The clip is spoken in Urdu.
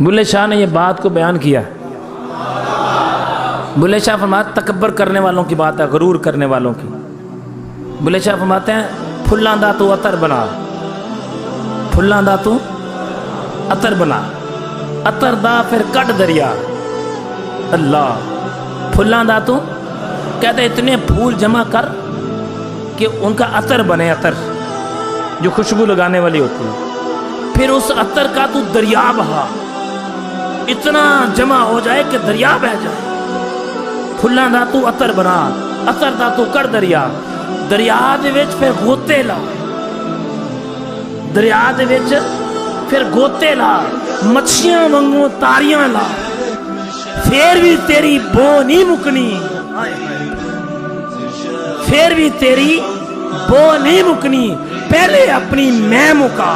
بلے شاہ نے یہ بات کو بیان کیا. بلے شاہ فرماتے تکبر کرنے والوں کی بات ہے، غرور کرنے والوں کی. بلے شاہ فرماتے ہیں پھلاں دا تو عطر بنا، پھلاں دا تو عطر بنا، عطر دا پھر کٹ دریا. اللہ، پھلاں دا تو کہتے اتنے پھول جمع کر کہ ان کا عطر بنے، عطر جو خوشبو لگانے والی ہوتی ہے. پھر اس عطر کا تو دریا بہا، اتنا جمع ہو جائے کہ دریا بہ جائے. پھلاں دا تو عطر بنا، عطر دا تو کر دریا. دریا دے وچ پھر گوتے لا، دریا دے وچ پھر گوتے لا، مچھیاں وانگوں تاریاں لا، پھر بھی تیری بو نہیں مکنی، پھر بھی تیری بو نہیں مکنی. پہلے اپنی میں مکا.